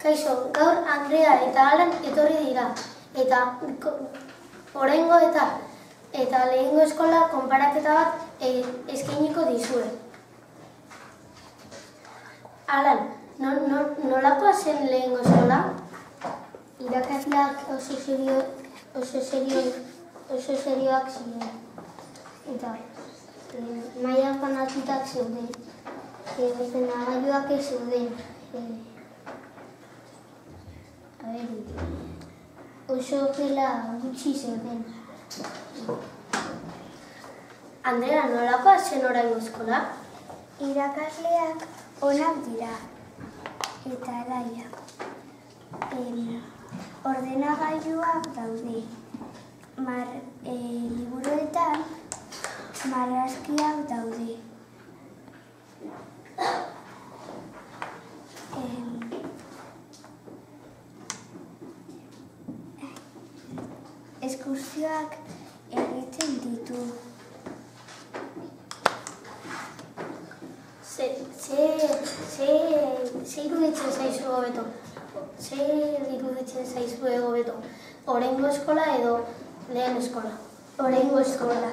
Kaixo, gaur Andrea eta Alan etorri dira. Eta oraingo eta lehengo eskola konparaketa bat eskainiko dizue. Alan, nolakoa zen lehengo eskola? Irakasleak oso serioak ziren. Eta maila fanatitak zeuden. Ordenagailuak ez zeuden. Oso gela gutxi zeuden. Andrea, nolakoa zen oraingo eskola? Irakasleak onak dira. Eta alaiak. Ordenagailuak daude. Liburuetan marrazkiak daude. Eskursioak egiten ditu. Ze iruditzen zaizu hobeto? Oraingo eskola edo lehen eskola? Oraingo eskola.